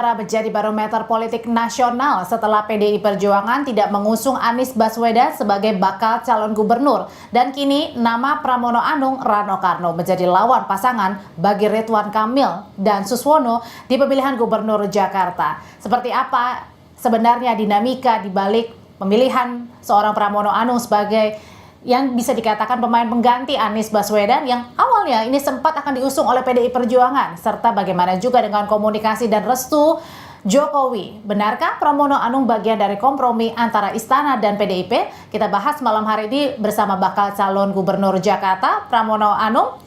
Menjadi barometer politik nasional setelah PDI Perjuangan tidak mengusung Anies Baswedan sebagai bakal calon gubernur. Dan kini nama Pramono Anung Rano Karno menjadi lawan pasangan bagi Ridwan Kamil dan Suswono di pemilihan gubernur Jakarta. Seperti apa sebenarnya dinamika di balik pemilihan seorang Pramono Anung sebagai yang bisa dikatakan pemain pengganti Anies Baswedan yang awalnya ini sempat akan diusung oleh PDI Perjuangan, serta bagaimana juga dengan komunikasi dan restu Jokowi. Benarkah Pramono Anung bagian dari kompromi antara Istana dan PDIP? Kita bahas malam hari ini bersama bakal calon gubernur Jakarta, Pramono Anung.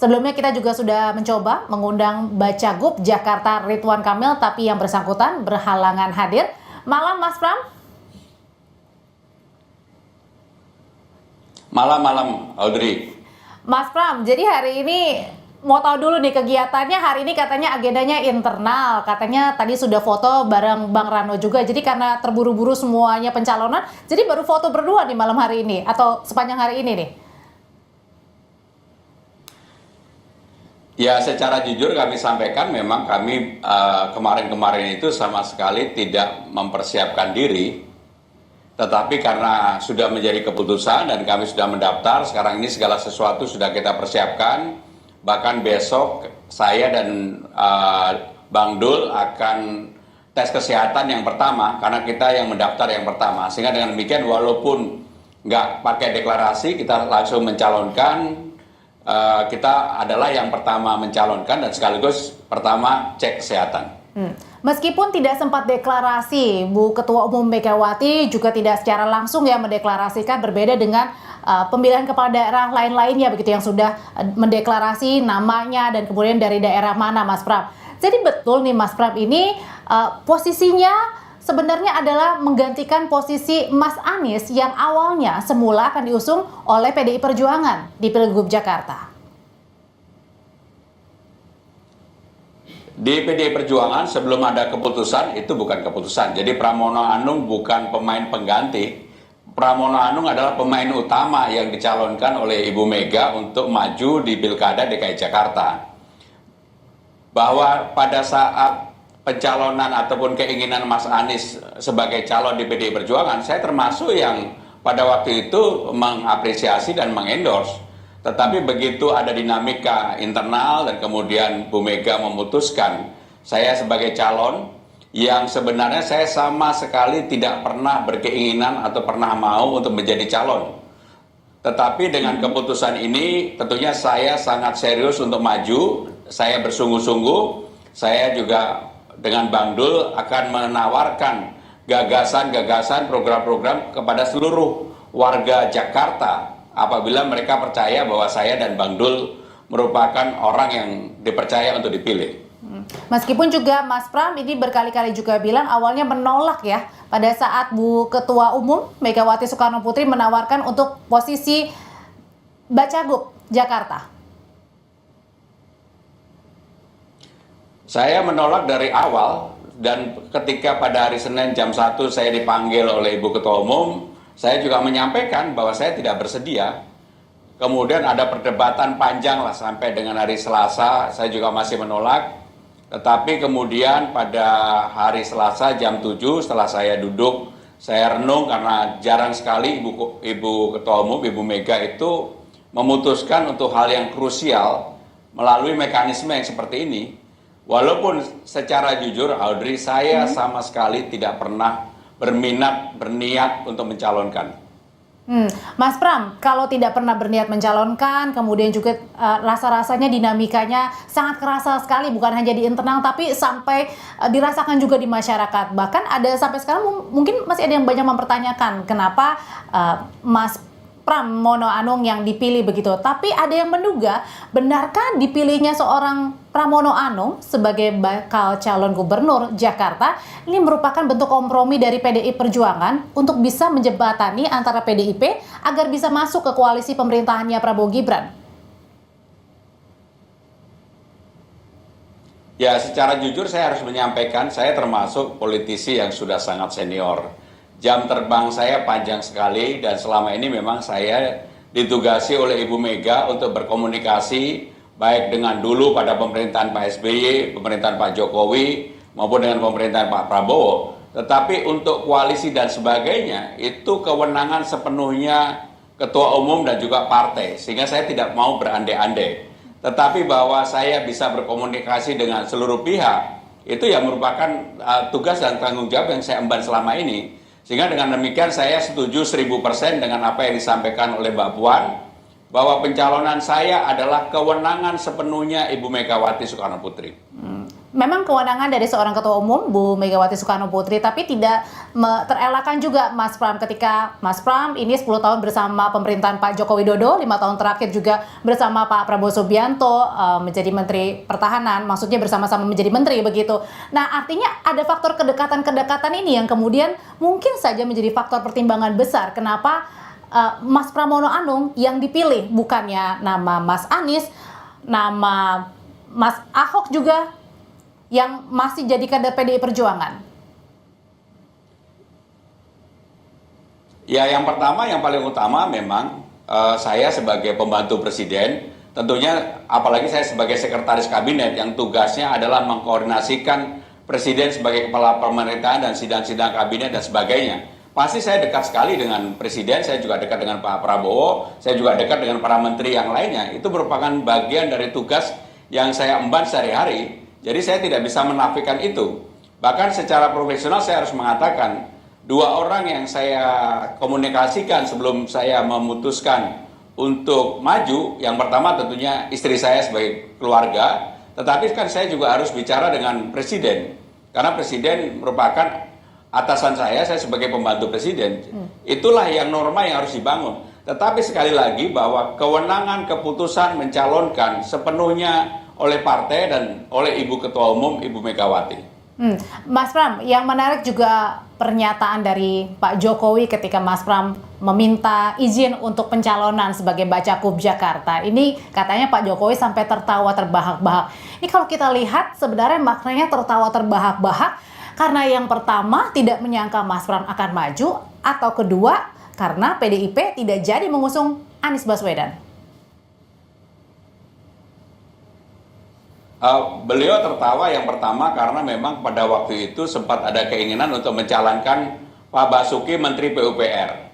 Sebelumnya kita juga sudah mencoba mengundang Bacagub Jakarta Ridwan Kamil, tapi yang bersangkutan berhalangan hadir. Malam Mas Pram. Malam, Audrey. Mas Pram, jadi hari ini mau tahu dulu nih kegiatannya hari ini, katanya agendanya internal, katanya tadi sudah foto bareng Bang Rano juga, jadi karena terburu-buru semuanya pencalonan, jadi baru foto berdua nih malam hari ini atau sepanjang hari ini nih? Ya, secara jujur kami sampaikan memang kami kemarin-kemarin itu sama sekali tidak mempersiapkan diri. Tetapi karena sudah menjadi keputusan dan kami sudah mendaftar, sekarang ini segala sesuatu sudah kita persiapkan. Bahkan besok saya dan Bang Dul akan tes kesehatan yang pertama, karena kita yang mendaftar yang pertama. Sehingga dengan demikian walaupun nggak pakai deklarasi, kita langsung mencalonkan. Kita adalah yang pertama mencalonkan dan sekaligus pertama cek kesehatan. Meskipun tidak sempat deklarasi, Bu Ketua Umum Megawati juga tidak secara langsung ya mendeklarasikan, berbeda dengan pemilihan kepala daerah lain-lainnya begitu yang sudah mendeklarasi namanya dan kemudian dari daerah mana, Mas Pram. Jadi betul nih Mas Pram, ini posisinya sebenarnya adalah menggantikan posisi Mas Anies yang awalnya semula akan diusung oleh PDI Perjuangan di Pilgub Jakarta. Di PDI Perjuangan sebelum ada keputusan, itu bukan keputusan. Jadi Pramono Anung bukan pemain pengganti. Pramono Anung adalah pemain utama yang dicalonkan oleh Ibu Mega untuk maju di Pilkada DKI Jakarta. Bahwa pada saat pencalonan ataupun keinginan Mas Anies sebagai calon di PDI Perjuangan, saya termasuk yang pada waktu itu mengapresiasi dan mengendorse. Tetapi begitu ada dinamika internal dan kemudian Bu Mega memutuskan saya sebagai calon yang sebenarnya saya sama sekali tidak pernah berkeinginan atau pernah mau untuk menjadi calon. Tetapi dengan keputusan ini tentunya saya sangat serius untuk maju, saya bersungguh-sungguh, saya juga dengan Bang Dul akan menawarkan gagasan-gagasan program-program kepada seluruh warga Jakarta apabila mereka percaya bahwa saya dan Bang Dul merupakan orang yang dipercaya untuk dipilih. Meskipun juga Mas Pram ini berkali-kali juga bilang awalnya menolak ya pada saat Bu Ketua Umum Megawati Soekarno Putri menawarkan untuk posisi Bacagub Jakarta. Saya menolak dari awal dan ketika pada hari Senin jam 1 saya dipanggil oleh Ibu Ketua Umum, saya juga menyampaikan bahwa saya tidak bersedia. Kemudian ada perdebatan panjang lah sampai dengan hari Selasa, saya juga masih menolak. Tetapi kemudian pada hari Selasa jam 7 setelah saya duduk, saya renung karena jarang sekali Ibu Ketua Umum, Ibu Mega itu memutuskan untuk hal yang krusial melalui mekanisme yang seperti ini. Walaupun secara jujur, Audrey, saya sama sekali tidak pernah berniat untuk mencalonkan. Mas Pram, kalau tidak pernah berniat mencalonkan, kemudian juga rasa-rasanya dinamikanya sangat kerasa sekali, bukan hanya di internal, tapi sampai dirasakan juga di masyarakat. Bahkan ada sampai sekarang mungkin masih ada yang banyak mempertanyakan kenapa Mas Pramono Anung yang dipilih begitu. Tapi ada yang menduga, benarkah dipilihnya seorang Pramono Anung sebagai bakal calon gubernur Jakarta ini merupakan bentuk kompromi dari PDI Perjuangan untuk bisa menjembatani antara PDIP agar bisa masuk ke koalisi pemerintahannya Prabowo Gibran? Ya, secara jujur saya harus menyampaikan, saya termasuk politisi yang sudah sangat senior. Jam terbang saya panjang sekali dan selama ini memang saya ditugasi oleh Ibu Mega untuk berkomunikasi baik dengan dulu pada pemerintahan Pak SBY, pemerintahan Pak Jokowi, maupun dengan pemerintahan Pak Prabowo. Tetapi untuk koalisi dan sebagainya, itu kewenangan sepenuhnya ketua umum dan juga partai. Sehingga saya tidak mau berandai-andai. Tetapi bahwa saya bisa berkomunikasi dengan seluruh pihak, itu ya merupakan tugas dan tanggung jawab yang saya emban selama ini. Sehingga dengan demikian saya setuju 1000% dengan apa yang disampaikan oleh Mbak Puan, bahwa pencalonan saya adalah kewenangan sepenuhnya Ibu Megawati Soekarno Putri. Memang kewenangan dari seorang ketua umum, Bu Megawati Soekarno Putri, tapi tidak terelakkan juga Mas Pram ketika Mas Pram ini 10 tahun bersama pemerintahan Pak Joko Widodo, 5 tahun terakhir juga bersama Pak Prabowo Subianto menjadi Menteri Pertahanan, maksudnya bersama-sama menjadi Menteri begitu. Nah artinya ada faktor kedekatan-kedekatan ini yang kemudian mungkin saja menjadi faktor pertimbangan besar kenapa Mas Pramono Anung yang dipilih, bukannya nama Mas Anies, nama Mas Ahok juga yang masih jadi kader PDI Perjuangan. Ya, yang pertama, yang paling utama memang saya sebagai pembantu presiden, tentunya apalagi saya sebagai sekretaris kabinet yang tugasnya adalah mengkoordinasikan presiden sebagai kepala pemerintahan dan sidang-sidang kabinet dan sebagainya. Pasti saya dekat sekali dengan presiden, saya juga dekat dengan Pak Prabowo, saya juga dekat dengan para menteri yang lainnya. Itu merupakan bagian dari tugas yang saya emban sehari-hari. Jadi saya tidak bisa menafikan itu. Bahkan secara profesional saya harus mengatakan, 2 orang yang saya komunikasikan sebelum saya memutuskan untuk maju, yang pertama tentunya istri saya sebagai keluarga, tetapi kan saya juga harus bicara dengan presiden. Karena presiden merupakan atasan saya sebagai pembantu presiden. Itulah yang norma yang harus dibangun. Tetapi sekali lagi bahwa kewenangan keputusan mencalonkan sepenuhnya oleh partai dan oleh Ibu Ketua Umum, Ibu Megawati. Mas Pram, yang menarik juga pernyataan dari Pak Jokowi ketika Mas Pram meminta izin untuk pencalonan sebagai Bacakub Jakarta. Ini katanya Pak Jokowi sampai tertawa terbahak-bahak. Ini kalau kita lihat sebenarnya maknanya tertawa terbahak-bahak karena yang pertama tidak menyangka Mas Pram akan maju, atau kedua karena PDIP tidak jadi mengusung Anies Baswedan. Beliau tertawa yang pertama karena memang pada waktu itu sempat ada keinginan untuk mencalonkan Pak Basuki Menteri PUPR.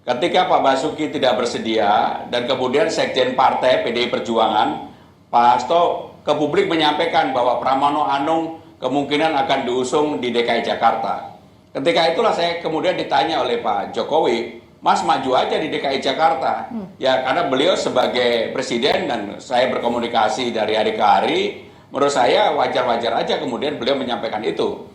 Ketika Pak Basuki tidak bersedia dan kemudian Sekjen Partai PDI Perjuangan, Pak Hasto ke publik menyampaikan bahwa Pramono Anung kemungkinan akan diusung di DKI Jakarta. Ketika itulah saya kemudian ditanya oleh Pak Jokowi, Mas maju aja di DKI Jakarta. Ya karena beliau sebagai presiden dan saya berkomunikasi dari hari ke hari, menurut saya wajar-wajar aja kemudian beliau menyampaikan itu.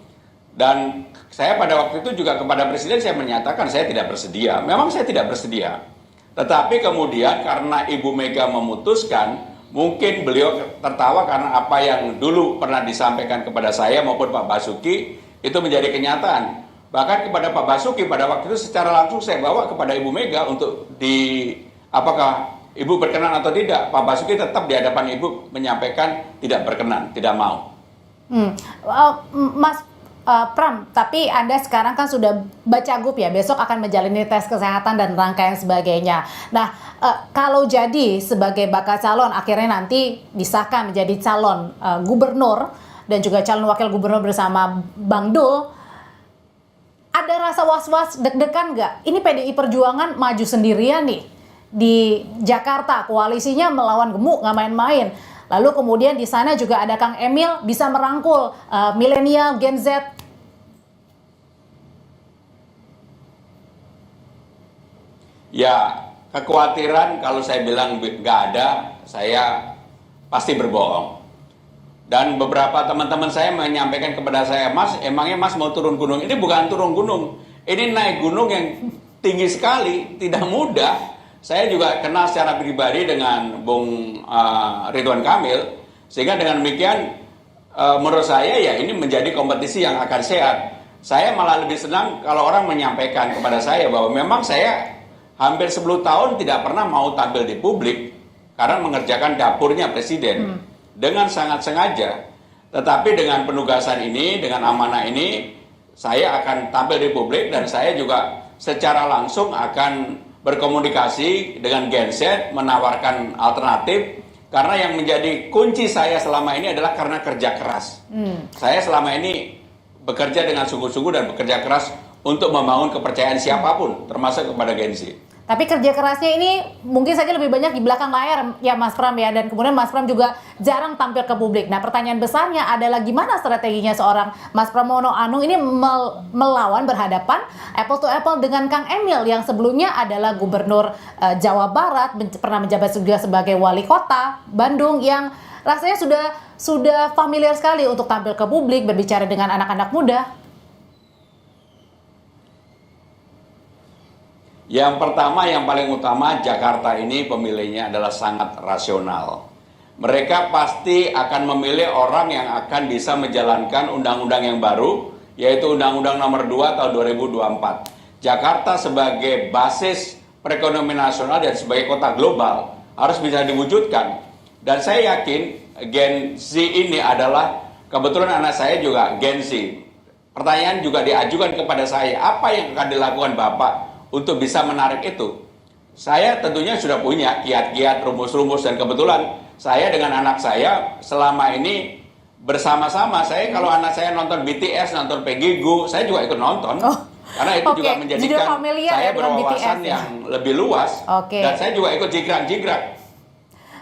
Dan saya pada waktu itu juga kepada presiden saya menyatakan saya tidak bersedia. Memang saya tidak bersedia. Tetapi kemudian karena Ibu Mega memutuskan, mungkin beliau tertawa karena apa yang dulu pernah disampaikan kepada saya maupun Pak Basuki itu menjadi kenyataan. Bahkan kepada Pak Basuki pada waktu itu secara langsung saya bawa kepada Ibu Mega untuk apakah Ibu berkenan atau tidak. Pak Basuki tetap di hadapan Ibu menyampaikan tidak berkenan, tidak mau. Mas Pram, tapi Anda sekarang kan sudah Bacagub ya, besok akan menjalani tes kesehatan dan rangkaian sebagainya. Nah, kalau jadi sebagai bakal calon, akhirnya nanti disahkan menjadi calon gubernur dan juga calon wakil gubernur bersama Bang Dul, ada rasa was-was deg-degan nggak? Ini PDI Perjuangan maju sendirian nih di Jakarta, koalisinya melawan gemuk, nggak main-main. Lalu kemudian di sana juga ada Kang Emil bisa merangkul milenial Gen Z. Ya, kekhawatiran kalau saya bilang nggak ada, saya pasti berbohong. Dan beberapa teman-teman saya menyampaikan kepada saya, Mas, emangnya Mas mau turun gunung? Ini bukan turun gunung, ini naik gunung yang tinggi sekali, tidak mudah. Saya juga kenal secara pribadi dengan Bung Ridwan Kamil, sehingga dengan demikian menurut saya ya ini menjadi kompetisi yang akan sehat. Saya malah lebih senang kalau orang menyampaikan kepada saya bahwa memang saya hampir 10 tahun tidak pernah mau tampil di publik karena mengerjakan dapurnya presiden dengan sangat sengaja. Tetapi dengan penugasan ini, dengan amanah ini, saya akan tampil di publik dan saya juga secara langsung akan berkomunikasi dengan Gen Z, menawarkan alternatif Karena yang menjadi kunci saya selama ini adalah karena kerja keras. Saya selama ini bekerja dengan sungguh-sungguh dan bekerja keras untuk membangun kepercayaan siapapun, termasuk kepada Gen Z. Tapi kerja kerasnya ini mungkin saja lebih banyak di belakang layar ya Mas Pram ya, dan kemudian Mas Pram juga jarang tampil ke publik. Nah, pertanyaan besarnya adalah gimana strateginya seorang Mas Pramono Anung ini melawan berhadapan apple to apple dengan Kang Emil yang sebelumnya adalah gubernur Jawa Barat, pernah menjabat juga sebagai wali kota Bandung, yang rasanya sudah familiar sekali untuk tampil ke publik, berbicara dengan anak-anak muda. Yang pertama, yang paling utama, Jakarta ini pemilihnya adalah sangat rasional. Mereka pasti akan memilih orang yang akan bisa menjalankan undang-undang yang baru, yaitu Undang-Undang Nomor 2 tahun 2024. Jakarta sebagai basis perekonomian nasional dan sebagai kota global harus bisa diwujudkan. Dan saya yakin Gen Z ini adalah, kebetulan anak saya juga Gen Z. Pertanyaan juga diajukan kepada saya, apa yang akan dilakukan Bapak untuk bisa menarik itu? Saya tentunya sudah punya kiat-kiat, rumus-rumus, dan kebetulan saya dengan anak saya selama ini bersama-sama. Saya kalau anak saya nonton BTS, nonton Peggy Goo, saya juga ikut nonton. Karena itu juga menjadikan saya berwawasan yang lebih luas. Dan saya juga ikut jigrak-jigrak.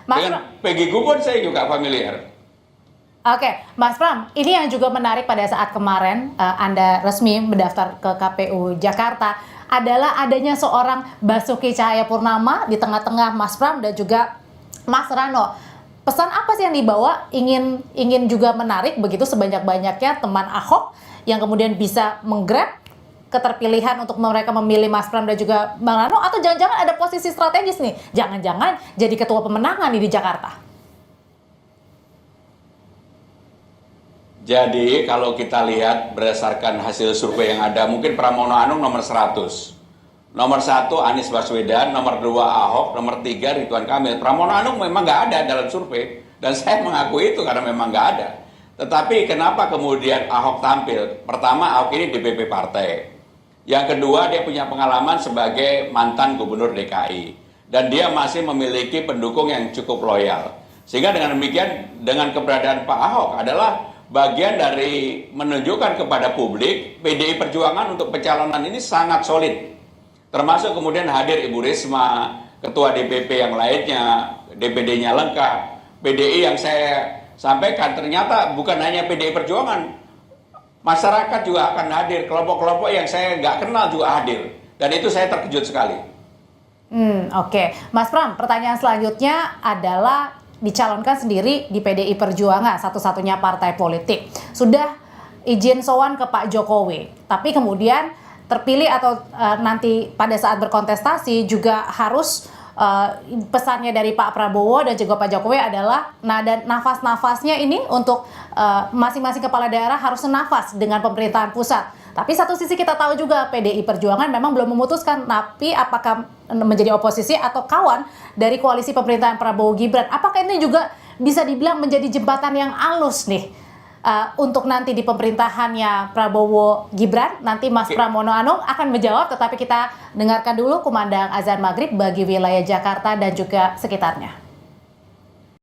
Dengan Peggy Goo pun saya juga familiar. Oke, Mas Pram, ini yang juga menarik pada saat kemarin Anda resmi mendaftar ke KPU Jakarta adalah adanya seorang Basuki Cahayapurnama di tengah-tengah Mas Pram dan juga Mas Rano. Pesan apa sih yang dibawa? Ingin juga menarik begitu sebanyak-banyaknya teman Ahok yang kemudian bisa menggrab keterpilihan untuk mereka memilih Mas Pram dan juga Bang Rano, atau jangan-jangan ada posisi strategis nih? Jangan-jangan jadi ketua pemenangan nih di Jakarta. Jadi kalau kita lihat berdasarkan hasil survei yang ada, mungkin Pramono Anung nomor 100. Nomor 1 Anies Baswedan, nomor 2 Ahok, nomor 3 Ridwan Kamil. Pramono Anung memang nggak ada dalam survei, dan saya mengakui itu karena memang nggak ada. Tetapi kenapa kemudian Ahok tampil? Pertama, Ahok ini DPP partai. Yang kedua, dia punya pengalaman sebagai mantan gubernur DKI. Dan dia masih memiliki pendukung yang cukup loyal. Sehingga dengan demikian, dengan keberadaan Pak Ahok adalah bagian dari menunjukkan kepada publik PDI Perjuangan untuk pencalonan ini sangat solid. Termasuk kemudian hadir Ibu Risma, ketua DPP yang lainnya, DPD-nya lengkap. PDI yang saya sampaikan ternyata bukan hanya PDI Perjuangan, masyarakat juga akan hadir, kelompok-kelompok yang saya nggak kenal juga hadir. Dan itu saya terkejut sekali. Oke. Mas Pram, pertanyaan selanjutnya adalah dicalonkan sendiri di PDI Perjuangan, satu-satunya partai politik. Sudah izin sowan ke Pak Jokowi, tapi kemudian terpilih atau nanti pada saat berkontestasi juga harus pesannya dari Pak Prabowo dan juga Pak Jokowi adalah dan nafas-nafasnya ini untuk masing-masing kepala daerah harus senafas dengan pemerintahan pusat. Tapi satu sisi kita tahu juga PDI Perjuangan memang belum memutuskan, tapi apakah menjadi oposisi atau kawan dari koalisi pemerintahan Prabowo Gibran. Apakah ini juga bisa dibilang menjadi jembatan yang halus nih untuk nanti di pemerintahannya Prabowo Gibran? Nanti Mas Pramono Anung akan menjawab, tetapi kita dengarkan dulu kumandang azan maghrib bagi wilayah Jakarta dan juga sekitarnya.